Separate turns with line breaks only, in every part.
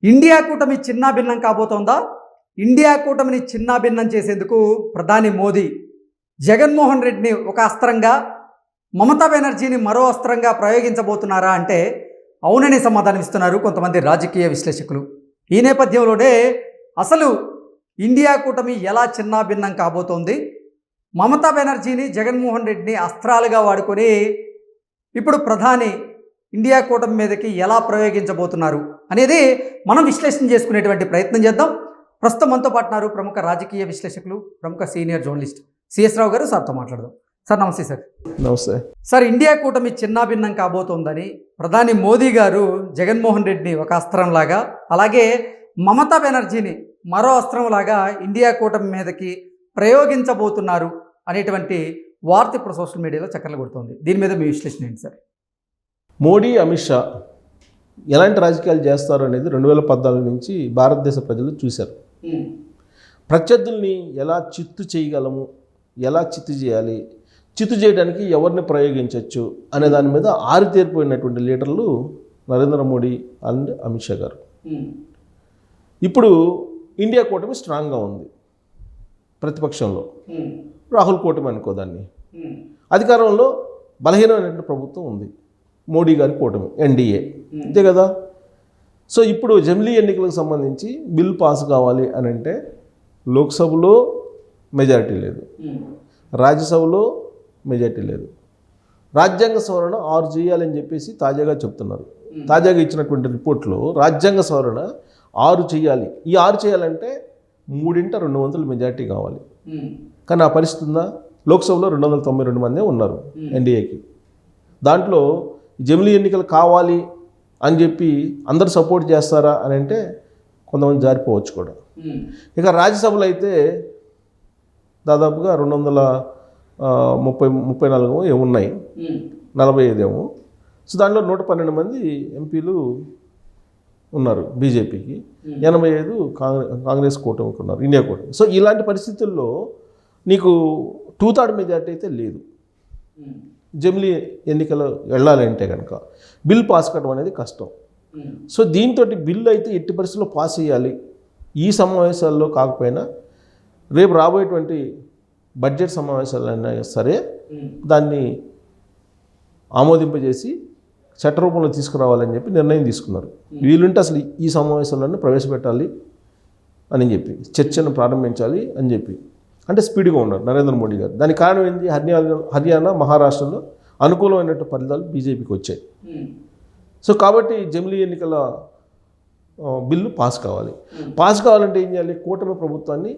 India కూటమి చిన్నాభిన్నం కాబోతోందా? India కూటమిని చిన్నాభిన్నం చేసేందుకు ప్రధాని మోదీ జగన్మోహన్ రెడ్డిని ఒక అస్త్రంగా, మమతా బెనర్జీని మరో అస్త్రంగా ప్రయోగించబోతున్నారా అంటే అవునని సమాధానం ఇస్తున్నారు కొంతమంది రాజకీయ విశ్లేషకులు. ఈ నేపథ్యంలోనే అసలు ఇండియా కూటమి ఎలా చిన్నాభిన్నం కాబోతోంది, మమతా బెనర్జీని జగన్మోహన్ రెడ్డిని అస్త్రాలుగా వాడుకొని ఇప్పుడు ప్రధాని ఇండియా కూటమి మీదకి ఎలా ప్రయోగించబోతున్నారు అనేది మనం విశ్లేషణ చేసుకునేటువంటి ప్రయత్నం చేద్దాం. ప్రస్తుతం మనతో పాటున్నారు ప్రముఖ రాజకీయ విశ్లేషకులు, ప్రముఖ సీనియర్ జర్నలిస్ట్ సిఎస్ రావు గారు. సార్తో మాట్లాడదాం. సార్ నమస్తే. సార్
నమస్తే.
సార్, ఇండియా కూటమి చిన్నాభిన్నం కాబోతోందని ప్రధాని మోదీ గారు జగన్మోహన్ రెడ్డిని ఒక అస్త్రంలాగా, అలాగే మమతా బెనర్జీని మరో అస్త్రంలాగా ఇండియా కూటమి మీదకి ప్రయోగించబోతున్నారు అనేటువంటి వార్త ఇప్పుడు సోషల్ మీడియాలో చక్కర్లు కొడుతోంది. దీని మీద మీ విశ్లేషణ ఏంటి సార్?
మోడీ, అమిత్ షా ఎలాంటి రాజకీయాలు చేస్తారు అనేది 2014 నుంచి భారతదేశ ప్రజలు చూశారు. ప్రత్యర్థుల్ని ఎలా చిత్తు చేయగలము, ఎలా చిత్తు చేయాలి, చిత్తు చేయడానికి ఎవరిని ప్రయోగించవచ్చు అనే దాని మీద ఆరితేరిపోయినటువంటి లీడర్లు నరేంద్ర మోడీ అండ్ అమిత్ షా గారు. ఇప్పుడు ఇండియా కూటమి స్ట్రాంగ్గా ఉంది. ప్రతిపక్షంలో రాహుల్ కూటమి అనుకోదాన్ని, అధికారంలో బలహీనమైనటువంటి ప్రభుత్వం ఉంది, మోడీ గారి కూటమి ఎన్డీఏ, అంతే కదా. సో ఇప్పుడు జమిలీ ఎన్నికలకు సంబంధించి బిల్ పాస్ కావాలి అని అంటే లోక్సభలో మెజారిటీ లేదు, రాజ్యసభలో మెజారిటీ లేదు. రాజ్యాంగ సవరణ 6 చేయాలని చెప్పేసి తాజాగా చెప్తున్నారు. తాజాగా ఇచ్చినటువంటి రిపోర్ట్లో రాజ్యాంగ సవరణ 6 చేయాలి. ఈ 6 చేయాలంటే 3/200 మెజారిటీ కావాలి. కానీ ఆ పరిస్థితి ఉందా? లోక్సభలో 292 మందే ఉన్నారు ఎన్డీఏకి. దాంట్లో జమిలీ ఎన్నికలు కావాలి అని చెప్పి అందరూ సపోర్ట్ చేస్తారా అని అంటే కొంతమంది జారిపోవచ్చు కూడా. ఇక రాజ్యసభలో అయితే దాదాపుగా 234 ఉన్నాయి, 45 ఏమో. సో దాంట్లో 112 మంది ఎంపీలు ఉన్నారు బీజేపీకి, 85 కాంగ్రెస్ కూటమికి ఉన్నారు, ఇండియా కూటమి. సో ఇలాంటి పరిస్థితుల్లో నీకు 2/3 మెజార్టీ అయితే లేదు. జమిలీ ఎన్నికలు వెళ్ళాలంటే కనుక బిల్ పాస్ కావడం అనేది కష్టం. సో దీంతో బిల్లు అయితే ఎట్టి పరిస్థితుల్లో పాస్ చేయాలి. ఈ సమావేశాల్లో కాకపోయినా రేపు రాబోయేటువంటి బడ్జెట్ సమావేశాలైనా సరే దాన్ని ఆమోదింపజేసి చట్టరూపంలో తీసుకురావాలని చెప్పి నిర్ణయం తీసుకున్నారు. వీలుంటే అసలు ఈ సమావేశాలను ప్రవేశపెట్టాలి అని చెప్పి, చర్చను ప్రారంభించాలి అని చెప్పి, అంటే స్పీడ్గా ఉన్నారు నరేంద్ర మోడీ గారు. దానికి కారణం ఏంటి? హర్యానా, మహారాష్ట్రలో అనుకూలమైనటువంటి ఫలితాలు బీజేపీకి వచ్చాయి. సో కాబట్టి జమిలీ ఎన్నికల బిల్లు పాస్ కావాలి. పాస్ కావాలంటే ఏం చేయాలి? కూటమి ప్రభుత్వాన్ని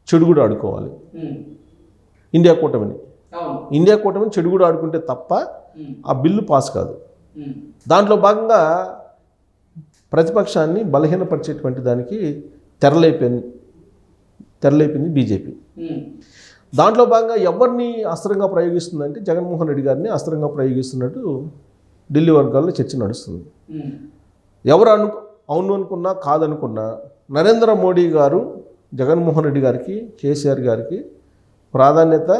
చెడుగుడు ఆడుకోవాలి. ఇండియా కూటమిని చెడుగుడు ఆడుకుంటే తప్ప ఆ బిల్లు పాస్ కాదు. దాంట్లో భాగంగా ప్రతిపక్షాన్ని బలహీనపరిచేటువంటి దానికి తెరలేపింది బీజేపీ. దాంట్లో భాగంగా ఎవరిని అస్త్రంగా ప్రయోగిస్తుందంటే జగన్మోహన్ రెడ్డి గారిని అస్త్రంగా ప్రయోగిస్తున్నట్టు ఢిల్లీ వర్గాల్లో చర్చ నడుస్తుంది. ఎవరు అవును అనుకున్నా కాదనుకున్నా నరేంద్ర మోడీ గారు జగన్మోహన్ రెడ్డి గారికి, కేసీఆర్ గారికి ప్రాధాన్యత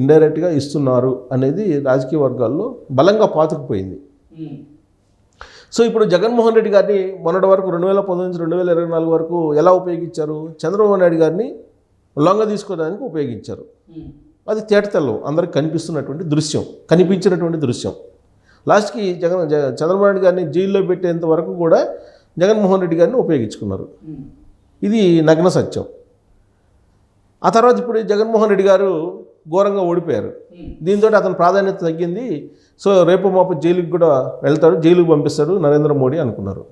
ఇండైరెక్ట్గా ఇస్తున్నారు అనేది రాజకీయ వర్గాల్లో బలంగా పాతుకుపోయింది. సో ఇప్పుడు జగన్మోహన్ రెడ్డి గారిని మొన్నటి వరకు 2019 నుంచి 2024 వరకు ఎలా ఉపయోగించారు? చంద్రబాబు నాయుడు గారిని లొంగ తీసుకోవడానికి ఉపయోగించారు. అది తేటతెల్లం అందరికి కనిపించినటువంటి దృశ్యం. లాస్ట్కి చంద్రబాబు నాయుడు గారిని జైల్లో పెట్టేంత వరకు కూడా జగన్మోహన్ రెడ్డి గారిని ఉపయోగించుకున్నారు. ఇది నగ్న సత్యం. ఆ తర్వాత ఇప్పుడు జగన్మోహన్ రెడ్డి గారు ఘోరంగా ఓడిపోయారు. దీంతో అతని ప్రాధాన్యత తగ్గింది. సో రేపు మాపు జైలుకి కూడా వెళ్తాడు, జైలుకి పంపిస్తాడు నరేంద్ర మోడీ అనుకున్నారు.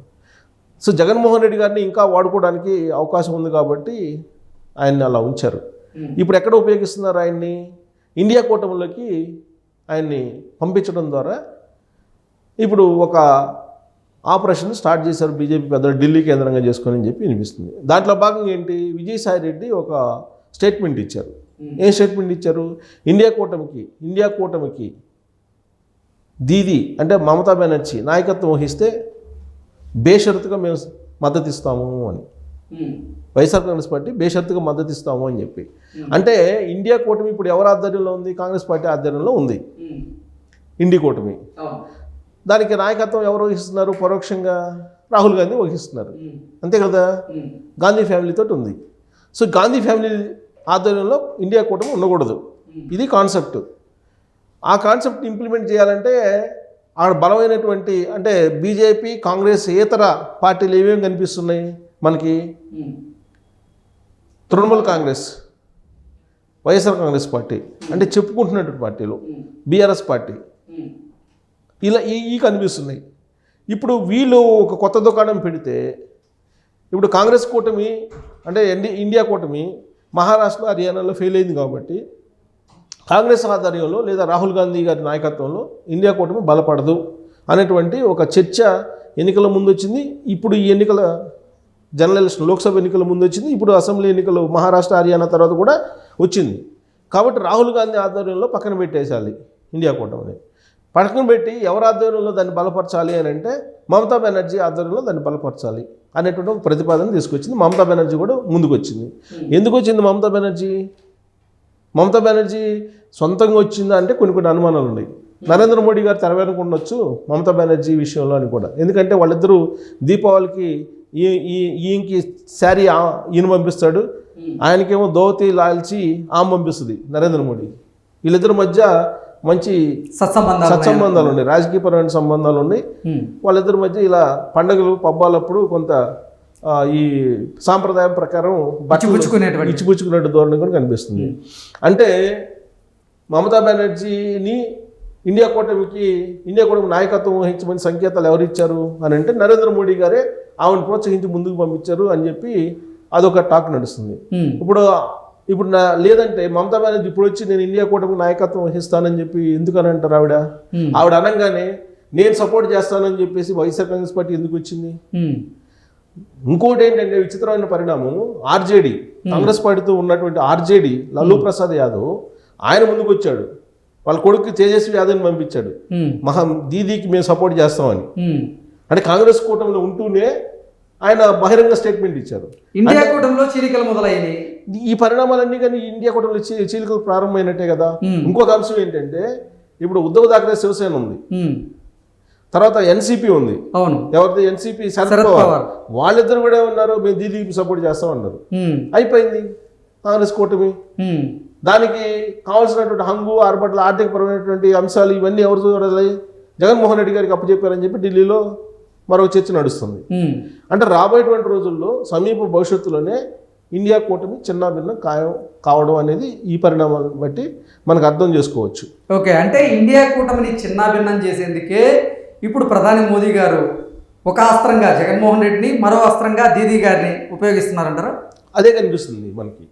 సో జగన్మోహన్ రెడ్డి గారిని ఇంకా వాడుకోవడానికి అవకాశం ఉంది కాబట్టి ఆయన్ని అలా ఉంచారు. ఇప్పుడు ఎక్కడ ఉపయోగిస్తున్నారు ఆయన్ని? ఇండియా కూటమిలోకి ఆయన్ని పంపించడం ద్వారా ఇప్పుడు ఒక ఆపరేషన్ స్టార్ట్ చేశారు బీజేపీ పెద్దలు, ఢిల్లీ కేంద్రంగా చేసుకొని అని చెప్పి వినిపిస్తుంది. దాంట్లో భాగంగా ఏంటి? విజయసాయి రెడ్డి ఒక స్టేట్మెంట్ ఇచ్చారు. ఏం స్టేట్మెంట్ ఇచ్చారు? ఇండియా కూటమికి దీది అంటే మమతా బెనర్జీ నాయకత్వం వహిస్తే బేషరతుగా మేము మద్దతు ఇస్తాము అని, వైఎస్ఆర్ కాంగ్రెస్ పార్టీ బేషరతుగా మద్దతు ఇస్తాము అని చెప్పి. అంటే ఇండియా కూటమి ఇప్పుడు ఎవరి ఆధ్వర్యంలో ఉంది? కాంగ్రెస్ పార్టీ ఆధ్వర్యంలో ఉంది ఇండి కూటమి. దానికి నాయకత్వం ఎవరు వహిస్తున్నారు? పరోక్షంగా రాహుల్ గాంధీ వహిస్తున్నారు, అంతే కదా. గాంధీ ఫ్యామిలీతో ఉంది. సో గాంధీ ఫ్యామిలీ ఆధ్వర్యంలో ఇండియా కూటమి ఉండకూడదు, ఇది కాన్సెప్ట్. ఆ కాన్సెప్ట్ ఇంప్లిమెంట్ చేయాలంటే ఆ బలమైనటువంటి అంటే బీజేపీ, కాంగ్రెస్, ఇతర పార్టీలు ఏమేమి కనిపిస్తున్నాయి మనకి? తృణమూల్ కాంగ్రెస్, వైఎస్ఆర్ కాంగ్రెస్ పార్టీ అంటే చెప్పుకుంటున్నటువంటి పార్టీలు, బీఆర్ఎస్ పార్టీ, ఇలా ఈ కనిపిస్తున్నాయి. ఇప్పుడు వీళ్ళు ఒక కొత్త దుకాణం పెడితే ఇప్పుడు కాంగ్రెస్ కూటమి అంటే ఇండియా కూటమి మహారాష్ట్ర, హర్యానాలో ఫెయిల్ అయింది కాబట్టి కాంగ్రెస్ ఆధ్వర్యంలో లేదా రాహుల్ గాంధీ గారి నాయకత్వంలో ఇండియా కూటమి బలపడదు అనేటువంటి ఒక చర్చ ఎన్నికల ముందు వచ్చింది. ఇప్పుడు ఈ ఎన్నికల జనరల్ ఎలక్షన్, లోక్సభ ఎన్నికల ముందు వచ్చింది, ఇప్పుడు అసెంబ్లీ ఎన్నికలు మహారాష్ట్ర, హర్యానా తర్వాత కూడా వచ్చింది. కాబట్టి రాహుల్ గాంధీ ఆధ్వర్యంలో పక్కన పెట్టేసాలి ఇండియా కూటమిని. పక్కన పెట్టి ఎవరి ఆధ్వర్యంలో దాన్ని బలపరచాలి అని అంటే మమతా బెనర్జీ ఆధ్వర్యంలో దాన్ని బలపరచాలి అనేటువంటి ఒక ప్రతిపాదన తీసుకొచ్చింది. మమతా బెనర్జీ కూడా ముందుకు వచ్చింది. ఎందుకు వచ్చింది మమతా బెనర్జీ? మమతా బెనర్జీ సొంతంగా వచ్చిందా అంటే కొన్ని అనుమానాలు ఉన్నాయి. నరేంద్ర మోడీ గారు తెరవేనుకుండొచ్చు మమతా బెనర్జీ విషయంలో అని కూడా. ఎందుకంటే వాళ్ళిద్దరూ దీపావళికి ఈయనకి శారీ ఈయన పంపిస్తాడు, ఆయనకేమో ధోతి లాల్చి ఆమె పంపిస్తుంది నరేంద్ర మోడీ. వీళ్ళిద్దరి మధ్య మంచి సత్సంబంధాలు ఉన్నాయి, రాజకీయపరమైన సంబంధాలు ఉన్నాయి. వాళ్ళిద్దరి మధ్య ఇలా పండుగలు పబ్బాలప్పుడు కొంత ఈ సాంప్రదాయం ప్రకారం ఇచ్చిపుచ్చుకునే ధోరణి కూడా కనిపిస్తుంది. అంటే మమతా బెనర్జీని ఇండియా కూటమికి నాయకత్వం వహించమని సంకేతాలు ఎవరు ఇచ్చారు అని అంటే నరేంద్ర మోడీ గారే ఆమెను ప్రోత్సహించి ముందుకు పంపించారు అని చెప్పి అదొక టాక్ నడుస్తుంది. ఇప్పుడు లేదంటే మమతా బెనర్జీ ఇప్పుడు వచ్చి నేను ఇండియా కూటమికి నాయకత్వం వహిస్తానని చెప్పి ఎందుకని అంటారు? ఆవిడ అనగానే నేను సపోర్ట్ చేస్తానని చెప్పేసి వైఎస్ఆర్ కాంగ్రెస్ పార్టీ ఎందుకు వచ్చింది? ఇంకోటి ఏంటంటే విచిత్రమైన పరిణామం, ఆర్జేడీ, కాంగ్రెస్ పార్టీతో ఉన్నటువంటి ఆర్జేడీ లాలూ ప్రసాద్ యాదవ్ ఆయన ముందుకు వచ్చాడు, వాళ్ళ కొడుకు తేజస్వి యాదవ్ని పంపించాడు, దీదీకి మేము సపోర్ట్ చేస్తామని. అంటే కాంగ్రెస్ కూటమిలో ఉంటూనే ఆయన బహిరంగ స్టేట్మెంట్ ఇచ్చారు.
ఇండియా కూటమిలో చీలికలు మొదలయ్యాయి.
ఈ పరిణామాలన్నీ కానీ ఇండియా కూటమిలో చీలికలు ప్రారంభమైనట్టే కదా. ఇంకొక అంశం ఏంటంటే ఇప్పుడు ఉద్ధవ్ థాక్రే శివసేన ఉంది, తర్వాత ఎన్సీపీ ఉంది.
అవును,
ఎవరిది? ఎన్సీపీ, శరద్ పవార్. వాళ్ళిద్దరు కూడా ఉన్నారు మేము దీదీకి సపోర్ట్ చేస్తాం అన్నారు. అయిపోయింది కాంగ్రెస్ కూటమి. దానికి కావాల్సినటువంటి హంగు, ఆర్భట్ల, ఆర్థికపరమైనటువంటి అంశాలు ఇవన్నీ ఎవరు చూడాలి? జగన్మోహన్ రెడ్డి గారికి అప్పచెప్పారని చెప్పి ఢిల్లీలో మరో చర్చ నడుస్తుంది. అంటే రాబోయేటువంటి రోజుల్లో సమీప భవిష్యత్తులోనే ఇండియా కూటమి చిన్నాభిన్నం ఖాయం కావడం అనేది ఈ పరిణామాలను బట్టి మనకు అర్థం చేసుకోవచ్చు.
ఓకే, అంటే ఇండియా కూటమిని చిన్నాభిన్నం చేసేందుకే ఇప్పుడు ప్రధాని మోదీ గారు ఒక అస్త్రంగా జగన్మోహన్ రెడ్డిని, మరో అస్త్రంగా దీదీ గారిని ఉపయోగిస్తున్నారంటారా?
అదే కనిపిస్తుంది మనకి.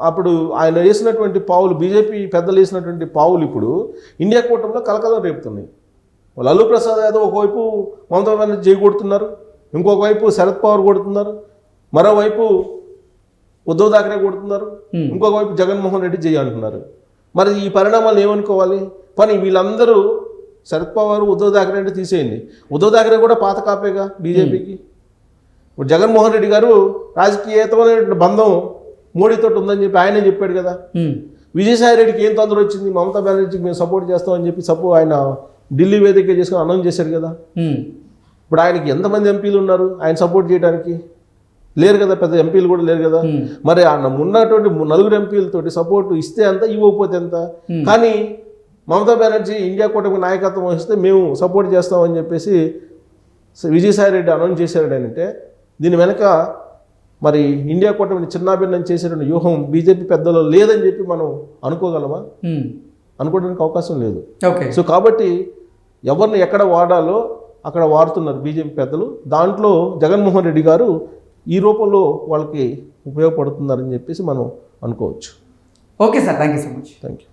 అప్పుడు ఆయన వేసినటువంటి పావులు, బీజేపీ పెద్దలు వేసినటువంటి పావులు ఇప్పుడు ఇండియా కూటమిలో కలకలం రేపుతున్నాయి. లాలూ ప్రసాద్ యాదవ్ ఒకవైపు మమతా బెనర్జీ జై కొడుతున్నారు, ఇంకొక వైపు శరద్ పవార్ కొడుతున్నారు, మరోవైపు ఉద్ధవ్ థాక్రే కొడుతున్నారు, ఇంకొక వైపు జగన్మోహన్ రెడ్డి జై అంటున్నారు. మరి ఈ పరిణామాలు ఏమనుకోవాలి? పని వీళ్ళందరూ శరద్ పవార్, ఉద్ధవ్ థాక్రే అంటే తీసేయండి, ఉద్ధవ్ థాక్రే కూడా పాత కాపేగా బీజేపీకి. ఇప్పుడు జగన్మోహన్ రెడ్డి గారు రాజకీయతమైన బంధం మోడీతో ఉందని చెప్పి ఆయనే చెప్పాడు కదా. విజయసాయి రెడ్డికి ఏం తొందర వచ్చింది? మమతా బెనర్జీకి మేము సపోర్ట్ చేస్తామని చెప్పి ఆయన ఢిల్లీ వేదిక చేసుకుని అనౌన్స్ చేశాడు కదా. ఇప్పుడు ఆయనకి ఎంతమంది ఎంపీలు ఉన్నారు ఆయన సపోర్ట్ చేయడానికి? లేరు కదా, పెద్ద ఎంపీలు కూడా లేరు కదా. మరి ఉన్నటువంటి 4 ఎంపీలతోటి సపోర్ట్ ఇస్తే ఎంత, ఇవ్వకపోతే ఎంత? కానీ మమతా బెనర్జీ ఇండియా కూటమికి నాయకత్వం వహిస్తే మేము సపోర్ట్ చేస్తామని చెప్పేసి విజయసాయి రెడ్డి అనౌన్స్ చేశాడు. అంటే దీని వెనక మరి ఇండియా కూటమిని చిన్నాభిన్నం చేసేటువంటి వ్యూహం బీజేపీ పెద్దలో లేదని చెప్పి మనం అనుకోగలమా? అనుకోవడానికి అవకాశం లేదు. సో కాబట్టి ఎవరిని ఎక్కడ వాడాలో అక్కడ వాడుతున్నారు బీజేపీ పెద్దలు. దాంట్లో జగన్మోహన్ రెడ్డి గారు ఈ రూపంలో వాళ్ళకి ఉపయోగపడుతున్నారని చెప్పేసి మనం అనుకోవచ్చు.
Okay sir, thank you so much.
Thank you.